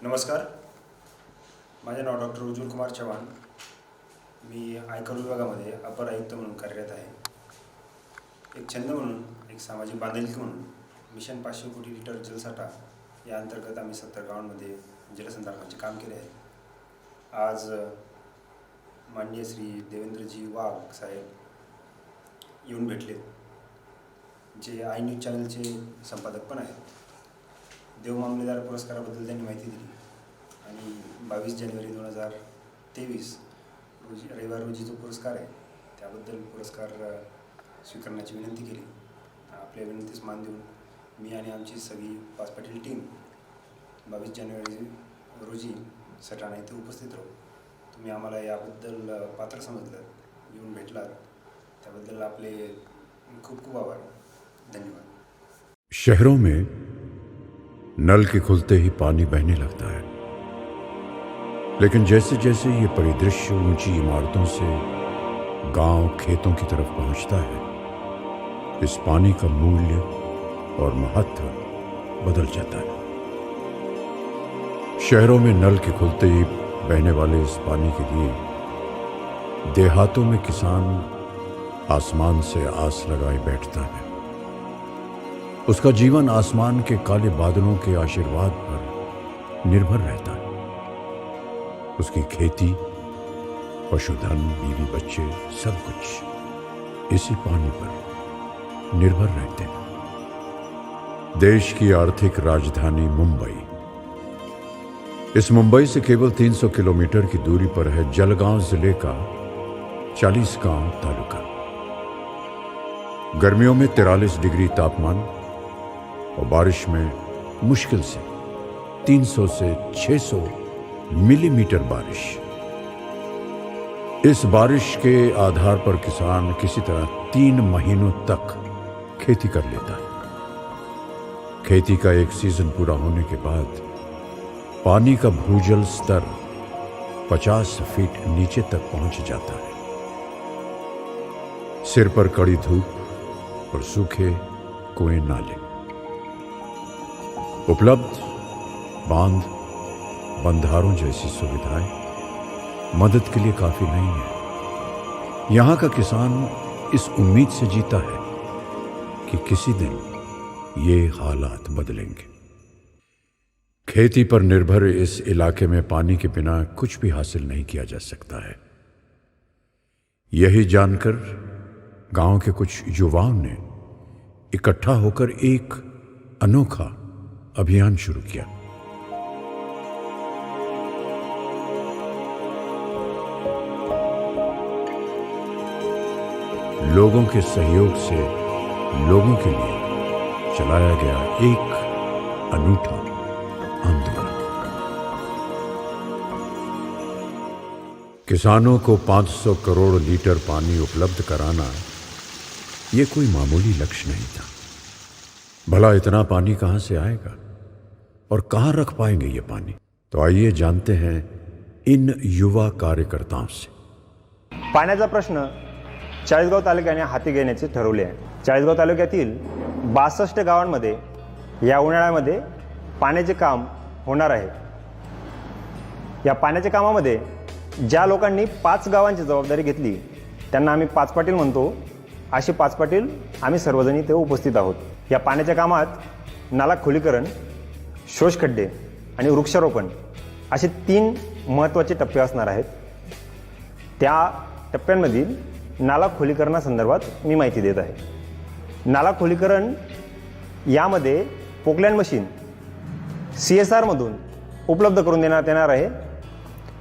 नमस्कार, माझे नाव डॉक्टर उज्ज्वल कुमार चव्हाण. मी आयकर विभागामध्ये अपर आयुक्त म्हणून कार्यरत आहे. एक छंद म्हणून, एक सामाजिक बांधिलकी म्हणून मिशन 500 कोटी लिटर जलसाठा या अंतर्गत आम्ही 70 गावांमध्ये जलसंधारणाचे काम केले आहे. आज माननीय श्री देवेंद्रजी वाघ साहेब येऊन भेटलेत, जे आय न्यूज चॅनलचे संपादक पण आहेत. देव मामलेदार पुरस्काराबद्दल त्यांनी माहिती दिली आणि 22 जानेवारी 2023 रोजी रविवार रोजी जो पुरस्कार आहे त्याबद्दल पुरस्कार स्वीकारण्याची विनंती केली. आपल्या विनंतीस मान देऊन मी आणि आमची सगळी पाच पाटील टीम 22 जानेवारी रोजी सटाणा येथे उपस्थित राहू. तुम्ही आम्हाला याबद्दल पात्र समजलं, येऊन भेटलात, त्याबद्दल आपले खूप खूप आभार. धन्यवाद. शहरों में नल के खुलते ही पानी बहने लगता है, लेकिन जैसे जैसे ये परिदृश्य ऊंची इमारतों से गांव खेतों की तरफ पहुंचता है, इस पानी का मूल्य और महत्व बदल जाता है. शहरों में नल के खुलते ही बहने वाले इस पानी के लिए देहातों में किसान आसमान से आस लगाए बैठता है. उसका जीवन आसमान के काले बादलों के आशीर्वाद पर निर्भर रहता है. उसकी खेती, पशुधन, बीवी बच्चे, सब कुछ इसी पानी पर निर्भर रहते हैं. देश की आर्थिक राजधानी मुंबई. इस मुंबई से केवल 300 किलोमीटर की दूरी पर है जलगांव जिले का 40 गांव तालुका. गर्मियों में 43 डिग्री तापमान और बारिश में मुश्किल से 300 से 600 मिलीमीटर बारिश. इस बारिश के आधार पर किसान किसी तरह 3 महीनों तक खेती कर लेता है. खेती का एक सीजन पूरा होने के बाद पानी का भूजल स्तर 50 फीट नीचे तक पहुंच जाता है. सिर पर कड़ी धूप और सूखे कुएं नाले. उपलब्ध बांध, बंधारों जैसी सुविधाएं मदद के लिए काफी नहीं है. यहां का किसान इस उम्मीद से जीता है कि किसी दिन ये हालात बदलेंगे. खेती पर निर्भर इस इलाके में पानी के बिना कुछ भी हासिल नहीं किया जा सकता है. यही जानकर गांव के कुछ युवाओं ने इकट्ठा होकर एक अनोखा अभियान शुरू किया. लोगों के सहयोग से लोगों के लिए चलाया गया एक अनूठा आंदोलन. किसानों को 500 करोड़ लीटर पानी उपलब्ध कराना यह कोई मामूली लक्ष्य नहीं था. भला इतना पानी कहां से आएगा और कहां रख पाएंगे ये पानी? तो आइए जानते हैं इन युवा कार्यकर्ताओं से. पाण्याचा प्रश्न चाळीसगाव तालुक्याने हाती घेण्याचे ठरवले आहे. चाळीसगाव तालुक्यातील 62 गावांमध्ये या उन्हाळ्यामध्ये पाण्याचे काम होणार आहे. या पाण्याच्या कामामध्ये ज्या लोकांनी 5 गावांची जबाबदारी घेतली त्यांना आम्ही पाच पाटील म्हणतो. असे पाच पाटील आम्ही सर्वजण इथे उपस्थित आहोत. या पाण्याच्या कामात नाला खोलीकरण, शोषखड्डे आणि वृक्षारोपण असे 3 महत्त्वाचे टप्पे असणार आहेत. त्या टप्प्यांमधील नाला खोलीकरणासंदर्भात मी माहिती देत आहे. नाला खोलीकरण यामध्ये पोकलँड मशीन CSR मधून उपलब्ध करून देण्यात येणार आहे.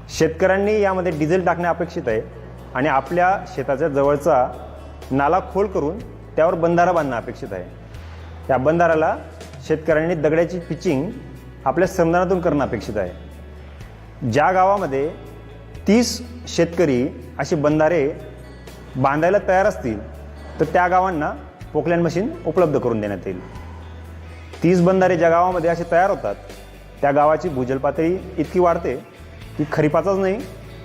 शेतकऱ्यांनी यामध्ये डिझेल टाकणे अपेक्षित आहे आणि आपल्या शेताच्या जवळचा नाला खोल करून त्यावर बंधारा बांधणं अपेक्षित आहे. त्या बंधाराला शेतकऱ्यांनी दगडाची पिचिंग आपल्या श्रमदानातून करणं अपेक्षित आहे. ज्या गावामध्ये 30 शेतकरी असे बंधारे बांधायला तयार असतील तर त्या गावांना पोकलँड मशीन उपलब्ध करून देण्यात येईल. 30 बंधारे ज्या गावामध्ये असे तयार होतात त्या गावाची भूजल पातळी इतकी वाढते की खरीपाचाच नाही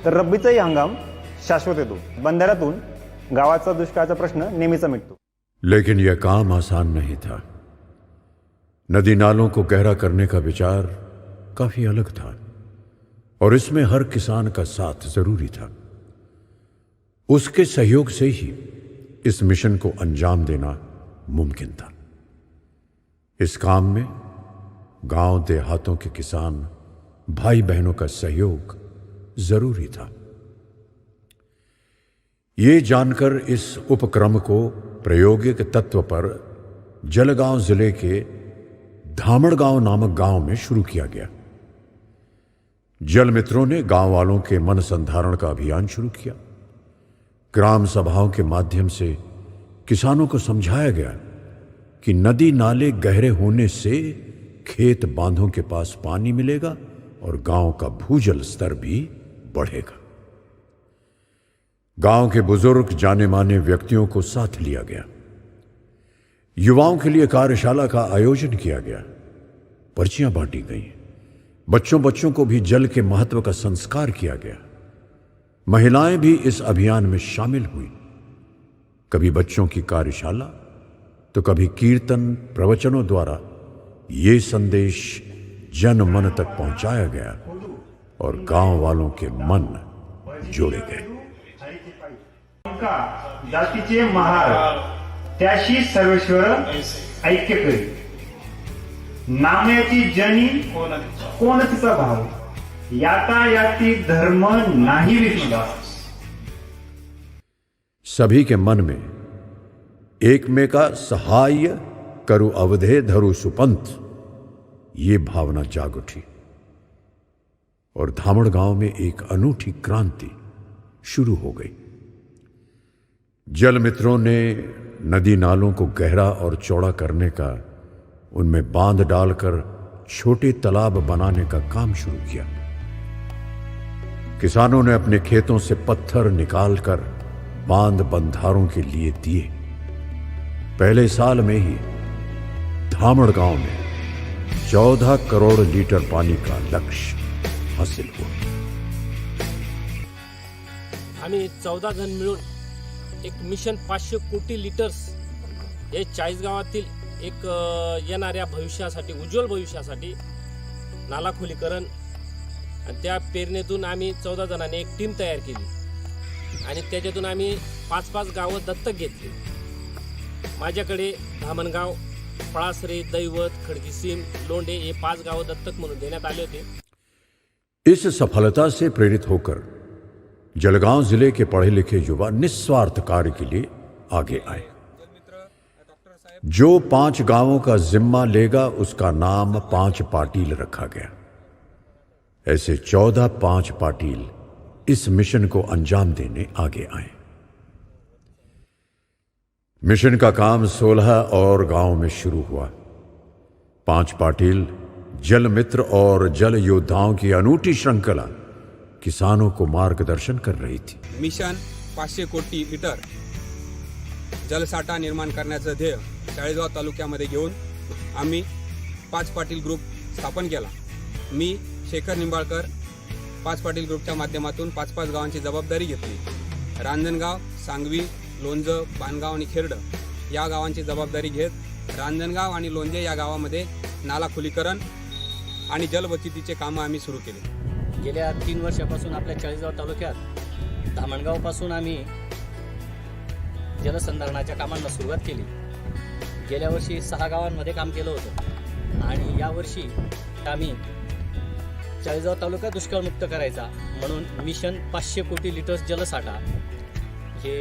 तर रब्बीचाही हंगाम शाश्वत येतो. बंधाऱ्यातून गावाचा दुष्काळाचा प्रश्न नेहमीचा मिटतो. लेकिन यह काम आसान नहीं था. नदी नालों को गहरा करने का विचार काफी अलग था और इसमें हर किसान का साथ जरूरी था। उसके सहयोग से ही इस मिशन को अंजाम देना मुमकिन था। इस काम में गांव देहातों के किसान भाई बहनों का सहयोग जरूरी था। ये जानकर इस उपक्रम को प्रायोगिक तत्व पर जलगांव जिले के धामड़गांव नामक गांव में शुरू किया गया। जल मित्रों ने गांव वालों के मन संधारण का अभियान शुरू किया। ग्राम सभाओं के माध्यम से किसानों को समझाया गया कि नदी नाले गहरे होने से खेत बांधों के पास पानी मिलेगा और गांव का भूजल स्तर भी बढ़ेगा। गांव के बुजुर्ग जाने माने व्यक्तियों को साथ लिया गया। युवाओं के लिए कार्यशाला का आयोजन किया गया। पर्चियां बांटी गईं। बच्चों को भी जल के महत्व का संस्कार किया गया। महिलाएं भी इस अभियान में शामिल हुई। कभी बच्चों की कार्यशाला तो कभी कीर्तन प्रवचनों द्वारा ये संदेश जन मन तक पहुंचाया गया और गांव वालों के मन जोड़े गए। जातीचे महार त्याशी सर्वेश्वर ऐक्य करी, नामयाची जनी कोण तिचा भाव, याता याती धर्म नाही विश्वास। सभी के मन में एक में का सहाय करु अवधे धरु सुपंथ, ये भावना जाग उठी और धामड़ गांव में एक अनूठी क्रांति शुरू हो गई। जल मित्रों ने नदी नालों को गहरा और चौड़ा करने का, उनमें बांध डालकर छोटे तालाब बनाने का काम शुरू किया। किसानों ने अपने खेतों से पत्थर निकालकर बांध बंधारों के लिए दिए। पहले साल में ही धामड़ गांव में 14 करोड़ लीटर पानी का लक्ष्य हासिल हुआ। आम्ही 14 जण मिळून एक मिशन 500 कोटी लिटर्स हे 40 गावातील एक येणाऱ्या भविष्यासाठी, उज्ज्वल भविष्यासाठी नाला खोलीकरण आणि त्या पेरणीतून आम्ही 14 जणांनी एक टीम तयार केली आणि त्याच्यातून आम्ही 5-5 गावं दत्तक घेतली। माझ्याकडे धामणगाव, पळासरे, दैवत, खडकीसीम, लोंढे हे 5 गावं दत्तक म्हणून देण्यात आले होते। इस सफलता से प्रेरित होकर जलगांव जिले के पढ़े लिखे युवा निस्वार्थ कार्य के लिए आगे आए। जो 5 गांवों का जिम्मा लेगा उसका नाम 5 पाटील रखा गया। ऐसे 14 5 पाटील इस मिशन को अंजाम देने आगे आए। मिशन का काम 16 और गांव में शुरू हुआ। 5 पाटील जल मित्र और जल योद्धाओं की अनूठी श्रृंखला किसानों को मार्गदर्शन कर रही थी। मिशन 500 कोटी लिटर जलसाठा निर्माण करण्याचं ध्येय चाळीसगाव तालुक्यामध्ये घेऊन आम्ही 5 पाटील ग्रुप स्थापन केला। मी शेखर निंबाळकर 5 पाटील ग्रुपच्या माध्यमातून 5-5 गावांची जबाबदारी घेतली। रांजणगाव, सांगवी, लोणजं, पानगाव आणि खेरड या गावांची जबाबदारी घेत रांजणगाव आणि लोणजे या गावामध्ये नाला खोलीकरण आणि जलबचतीचे कामं आम्ही सुरू केले। गेल्या 3 वर्षापासून आपल्या चाळीसगाव तालुक्यात धामणगावपासून आम्ही जलसंधारणाच्या कामांना सुरुवात केली। गेल्या वर्षी 6 गावांमध्ये काम केलं होतं आणि यावर्षी आम्ही चाळीसगाव तालुका दुष्काळमुक्त करायचा म्हणून मिशन 500 कोटी लिटर्स जलसाठा हे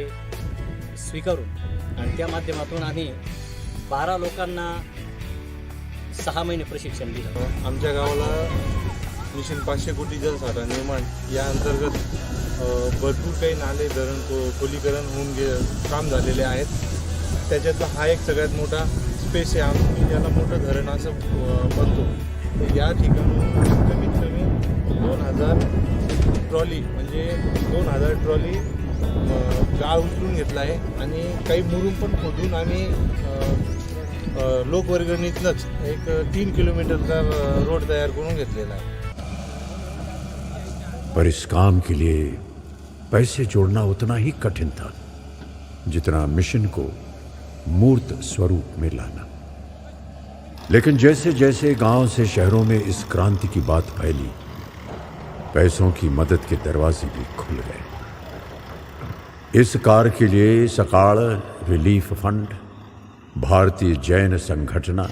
स्वीकारून आणि त्या माध्यमातून आम्ही 12 लोकांना 6 महिने प्रशिक्षण दिलं। आमच्या गावाला मिशन 500 कोटी जलसाठा निर्माण या अंतर्गत भरपूर काही नाले धरण खोलीकरण होऊन काम झालेले आहेत। त्याच्यातला हा एक सगळ्यात मोठा स्पेस आहे। आम्ही याला मोठं धरण असं म्हणतो। तर या ठिकाणी कमीत कमी 2000 ट्रॉली म्हणजे 2000 ट्रॉली गाळ उचलून घेतला आहे आणि काही मुरुम पण खोदून आम्ही लोकवर्गणीतनंच एक 3 किलोमीटरचा रोड तयार करून घेतलेला आहे। पर इस काम के लिए पैसे जोड़ना उतना ही कठिन था जितना मिशन को मूर्त स्वरूप में लाना। लेकिन जैसे जैसे गांव से शहरों में इस क्रांति की बात फैली, पैसों की मदद के दरवाजे भी खुल गए। इस कार्य के लिए सकाळ रिलीफ फंड, भारतीय जैन संगठना,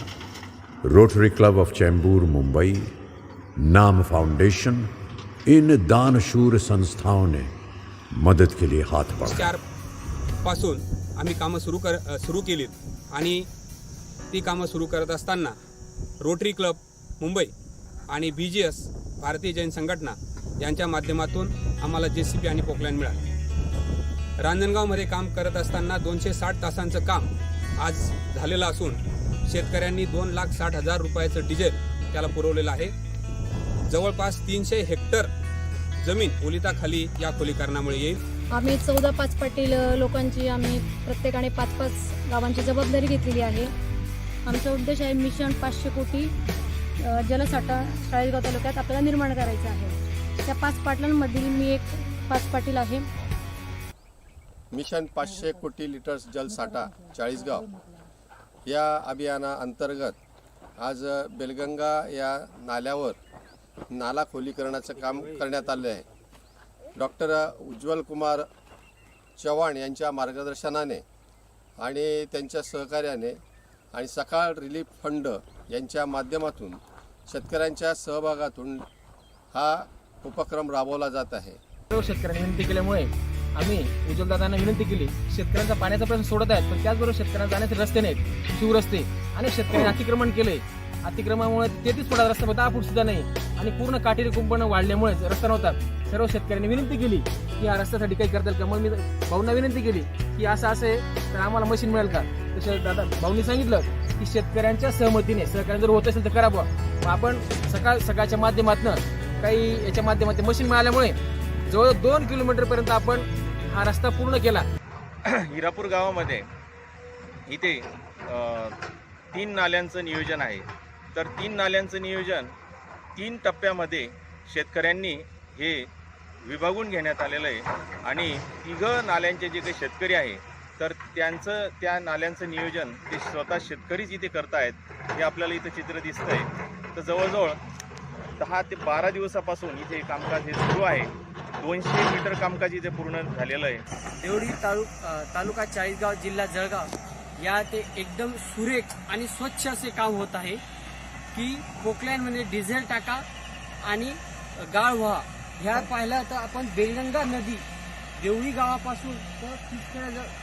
rotary club of Chembur Mumbai, नाम फाउंडेशन, इन दानशूर संस्थाओं ने मदद के लिए हाथ बढ़ाया। 4 पासून आम्ही कामं सुरू केलीत आणि ती कामं सुरू करत असताना रोटरी क्लब मुंबई आणि BGS भारतीय जैन संघटना यांच्या माध्यमातून आम्हाला JCB आणि पोकलँड मिळाले। रांजणगावमध्ये काम करत असताना 260 तासांचं काम आज झालेलं असून शेतकऱ्यांनी 2,60,000 रुपयाचं डिझेल त्याला पुरवलेलं आहे। जवळपास 300 हेक्टर जमीन ओलिताखाली या खोलीकरणामुळे येईल। आम्ही 14-5 पाटील लोकांची आम्ही प्रत्येकाने 5-5 गावांची जबाबदारी घेतलेली आहे। आमचा उद्देश आहे मिशन 500 कोटी जलसाठा चाळीसगाव तालुक्यात आपल्याला निर्माण करायचा आहे। त्या 5 पाटलांमधील मी एक 5 पाटील आहे। मिशन 500 कोटी लिटर्स जलसाठा चाळीसगाव या अभियानाअंतर्गत आज बेलगंगा या नाल्यावर नाला खोलीकरणाचं काम करण्यात आले आहे। डॉक्टर उज्ज्वल कुमार चव्हाण यांच्या मार्गदर्शनाने आणि त्यांच्या सहकार्याने आणि सकाळ रिलीफ फंड यांच्या माध्यमातून शेतकऱ्यांच्या सहभागातून हा उपक्रम राबवला जात आहे। सर्व शेतकऱ्यांनी विनंती केल्यामुळे आम्ही उज्ज्वलदादांना विनंती केली, शेतकऱ्यांचा पाण्याचा प्रश्न सोडत आहेत, पण त्याचबरोबर शेतकऱ्यांना जाण्याचे रस्ते नाहीत, शिवरस्ते, आणि शेतकऱ्यांनी अतिक्रमण केले। अतिक्रमणामुळे 33 फुटाचा रस्ता 10 फूट सुद्धा नाही आणि पूर्ण काटेरी कुंपण वाढल्यामुळे रस्ता नव्हता। सर्व शेतकऱ्यांनी विनंती केली की या रस्त्यासाठी काही करता येईल का। मग मी भाऊंना विनंती केली की असं आहे तर आम्हाला मशीन मिळेल का। तसे दादा भाऊंनी सांगितलं की शेतकऱ्यांच्या सहमतीने सहकार्य जर होत असेल तर करावं। मग आपण सकाळच्या माध्यमातून काही याच्या माध्यमातून मशीन मिळाल्यामुळे जवळ 2 किलोमीटरपर्यंत आपण हा रस्ता पूर्ण केला। हिरापूर गावामध्ये इथे 3 नाल्यांचं नियोजन आहे। तर 3 नाल्यांचं नियोजन 3 टप्प्यामध्ये शेतकऱ्यांनी हे विभागून घेण्यात आलेलं आहे आणि 3 नाल्यांचे जे काही शेतकरी आहे तर त्यांचं त्या नाल्यांचं नियोजन ते स्वतः शेतकरीच इथे करतायत। हे आपल्याला इथं चित्र दिसतंय। तर जवळजवळ 10 ते 12 दिवसापासून इथे कामकाज हे सुरू आहे। 200 मीटर कामकाज इथे पूर्ण झालेलं आहे। देवडी तालुका चाळीसगाव जिल्हा जळगाव या ते एकदम सुरेख आणि स्वच्छ असे काम होत आहे की पोकलँडमध्ये डिझेल टाका आणि गाळ व्हा। ह्या पाहिलं तर आपण बेलगंगा नदी देवळी गावापासून तर तिकडे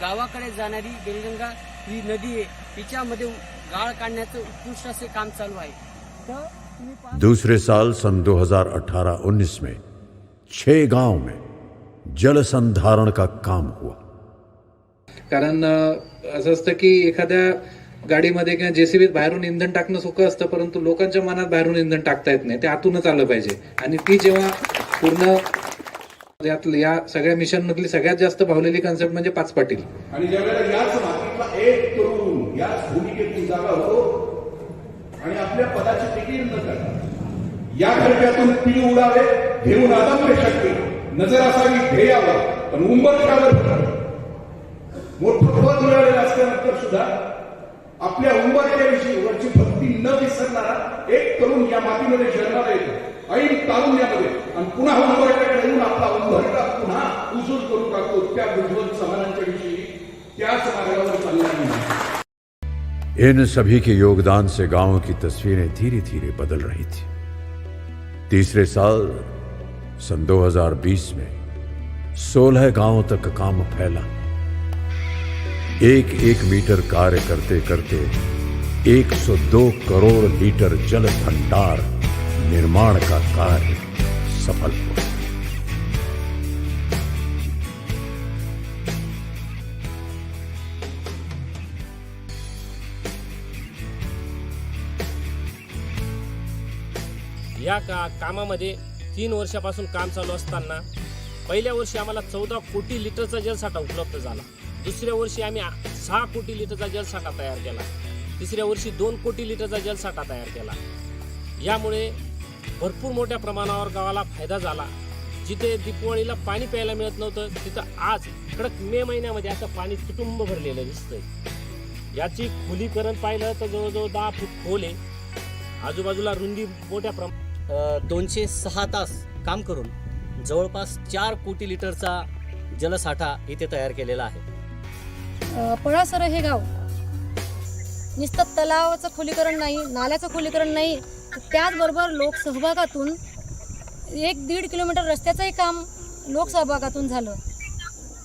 गावाकडे जाणारी बेलगंगा ही नदी आहे, तिच्यामध्ये गाळ काढण्याचं उत्कृष्ट असे काम चालू आहे। तर तुम्ही दूसरे साल सन 2018-19 में 6 गांव में जल संधारण का काम हुआ। कारण असं असतं की एखाद्या गाडीमध्ये किंवा JCBत बाहेरून इंधन टाकणं सोपं असतं, परंतु लोकांच्या मनात बाहेरून इंधन टाकता येत नाही, ते आतूनच आलं पाहिजे। आणि ती जेव्हा पूर्ण या सगळ्या मिशन मधली सगळ्यात जास्त भावलेली कन्सेप्ट म्हणजे 5 पाटील। आणि ज्यावेळेला याच मातीतला एक तरुण याच भूमिकेतून जागा होतो आणि आपल्या पदाची तिकीट न करता या खर्चातून तीर उडावे घेऊन अदम्य शक्ती नजर असावी ध्येयावर, पण उंबरठ्यावर मोठं पद मिळालेलं असल्यानंतर सुद्धा आपल्या उंबरठ्याविषयी वरची भक्ती न विसरणारा एक तरुण या मातीमध्ये जन्माला येतो ऐन तारुण्यामध्ये आणि पुन्हा उंबरठ्याकडे येऊन आपला उंबरठा पुन्हा उजूल करून टाकतो। त्या उज्ज्वल समानांच्या विषयी त्याच मार्गावर चालणार। इन सभी के योगदान से गांव की तस्वीरें धीरे धीरे बदल रही थी। तीसरे साल सन 2020 में 16 गांवों तक काम फैला। 1 मीटर कार्य करते करते 102 करोड़ लीटर जल भंडार निर्माण का कार्य सफल हुआ। या कामामध्ये 3 वर्षापासून काम चालू असताना पहिल्या वर्षी आम्हाला 14 कोटी लिटरचा जलसाठा उपलब्ध झाला। दुसऱ्या वर्षी आम्ही 6 कोटी लिटरचा जलसाठा तयार केला। तिसऱ्या वर्षी 2 कोटी लिटरचा जलसाठा तयार केला। यामुळे भरपूर मोठ्या प्रमाणावर गावाला फायदा झाला। जिथे दिवाळीला पाणी प्यायला मिळत नव्हतं तिथं आज कडक मे महिन्यामध्ये असं पाणी कुटुंब भरलेलं दिसतंय। याची खोलीकरण पाहिलं तर जवळजवळ 10 फूट खोल आहे. आजूबाजूला रुंदी मोठ्या 206 तास काम करून जवळपास 4 कोटी लिटरचा जलसाठा इथे तयार केलेला आहे. पळासर हे गाव नुसतं तलावाचं खोलीकरण नाही, नाल्याचं खोलीकरण नाही, त्याचबरोबर लोकसहभागातून 1-1.5 किलोमीटर रस्त्याचंही काम लोकसहभागातून झालं.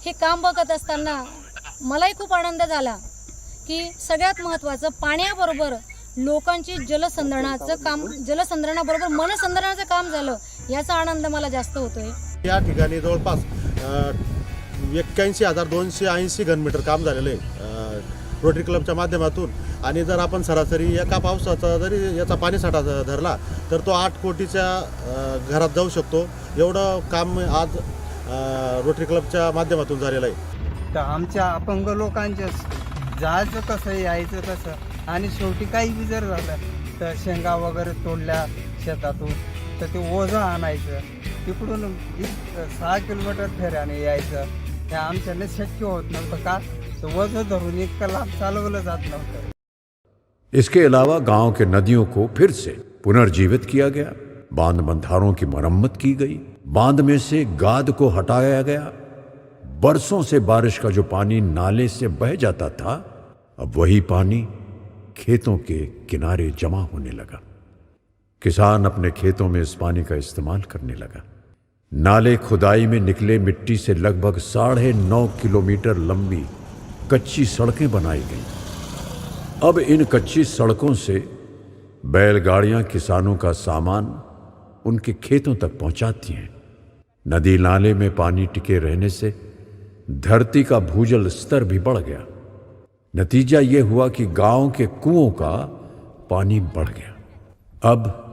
हे काम बघत असताना मलाही खूप आनंद झाला की सगळ्यात महत्त्वाचं पाण्याबरोबर लोकांची जलसंधारणाबरोबर मनसंधारणाचं काम झालं, याचा आनंद मला जास्त होतोय. या ठिकाणी जवळपास 81,280 घनमीटर काम झालेलं आहे रोटरी क्लबच्या माध्यमातून. आणि जर आपण सरासरी एका पावसाचा जरी याचा पाणीसाठा धरला तर तो 8 कोटीच्या घरात जाऊ शकतो. एवढं काम आज रोटरी क्लबच्या माध्यमातून झालेलं आहे. तर आमच्या अपंग लोकांच्या जायचं कसं, यायचं कसं, आणि शेवटी काही बी जर झालं तर शेंगा वगैरे तोडल्या शेतातून तर ते ओझं आणायचं, तिकडून 6 किलोमीटर फेऱ्याने यायचं, हे आमच्याने शक्य होत नव्हतं. का तर ओझं धरून इतकं लांब चालवलं जात नव्हतं. इसके अलावा गांव के नदियों को फिर से पुनर्जीवित किया गया, बांध बंधारों की मरम्मत की गई, बांध में से गाद को हटाया गया. बरसों से बारिश का जो पानी नाले से बह जाता था, अब वही पानी खेतों के किनारे जमा होने लगा. किसान अपने खेतों में इस पानी का इस्तेमाल करने लगा. नाले खुदाई में निकले मिट्टी से लगभग 9.5 किलोमीटर लंबी कच्ची सड़कें बनाई गईं. अब इन कच्ची सड़कों से बैलगाड़ियां किसानों का सामान उनके खेतों तक पहुंचाती हैं. नदी नाले में पानी टिके रहने से धरती का भूजल स्तर भी बढ़ गया. नतीजा ये हुआ कि गांव के कुओं का पानी बढ़ गया. अब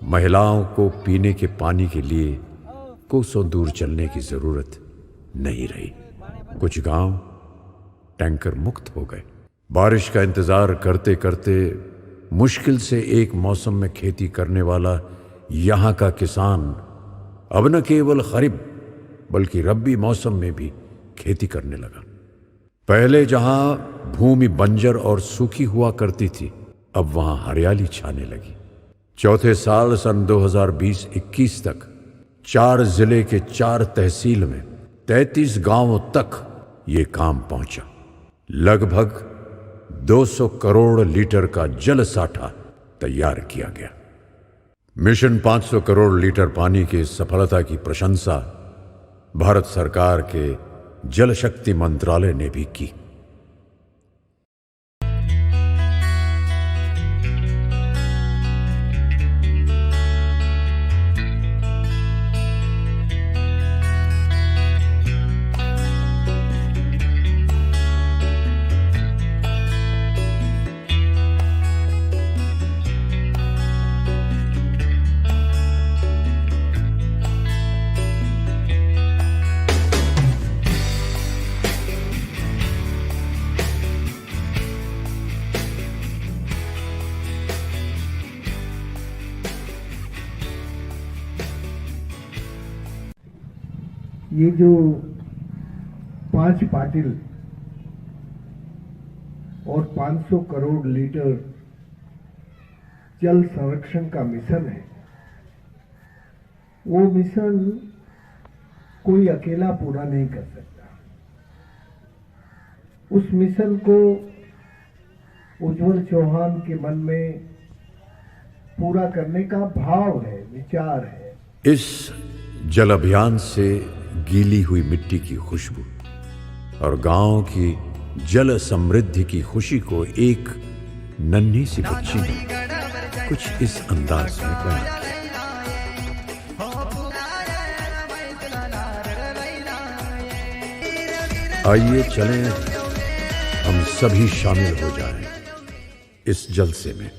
महिलाओं को पीने के पानी के लिए कोसों दूर चलने की जरूरत नहीं रही. कुछ गांव टैंकर मुक्त हो गए. बारिश का इंतजार करते करते मुश्किल से एक मौसम में खेती करने वाला यहाँ का किसान अब न केवल खरीफ बल्कि रब्बी मौसम में भी खेती करने लगा. पहले जहाँ भूमि बंजर और सूखी हुआ करती थी, अब वहाँ हरियाली छाने लगी. चौथे साल सन 2020-21 तक 4 जिले के 4 तहसील में 33 गांवों तक ये काम पहुंचा. लगभग 200 करोड़ लीटर का जल साठा तैयार किया गया. मिशन 500 करोड़ लीटर पानी की सफलता की प्रशंसा भारत सरकार के जल शक्ति मंत्रालय ने भी की. ये जो 5 पाटिल और 500 करोड़ लीटर जल संरक्षण का मिशन है, वो मिशन कोई अकेला पूरा नहीं कर सकता. उस मिशन को उज्जवल चौहान के मन में पूरा करने का भाव है, विचार है. इस जल अभियान से गीली हुई मिट्टी की खुशबू और गांव की जल समृद्धि की खुशी को एक नन्ही सी बच्ची ने कुछ इस अंदाज में बयान किया. आइए चलें, हम सभी शामिल हो जाएं इस जलसे में.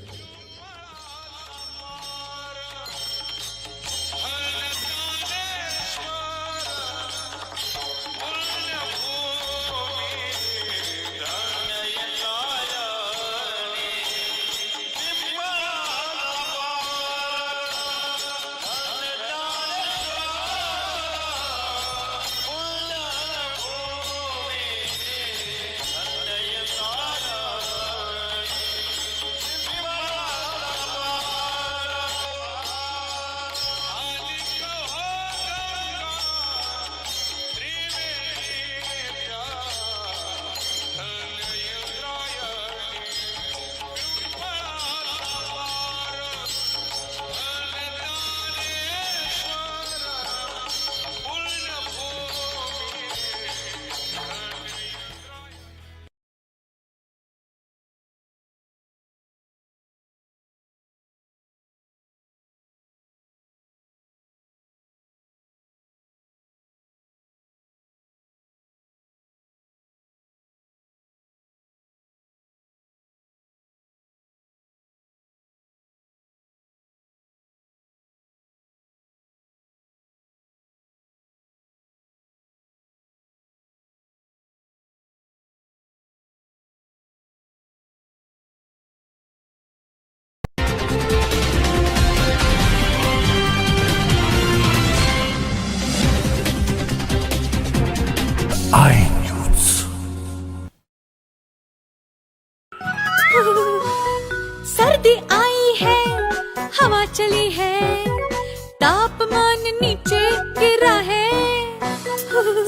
नीचे गिरा है,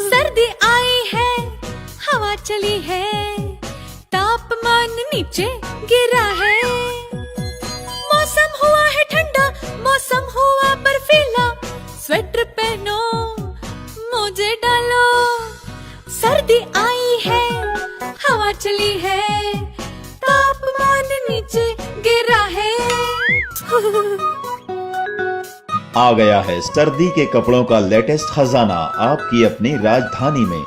सर्दी आई है, हवा चली है, तापमान नीचे गिरा है, मौसम हुआ है ठंडा, मौसम हुआ बर्फीला, स्वेटर पहनो, मोजे डालो, सर्दी आई है, हवा चली है, तापमान नीचे गिरा है। आ गया है सर्दी के कपड़ों का लेटेस्ट खजाना आपकी अपनी राजधानी में।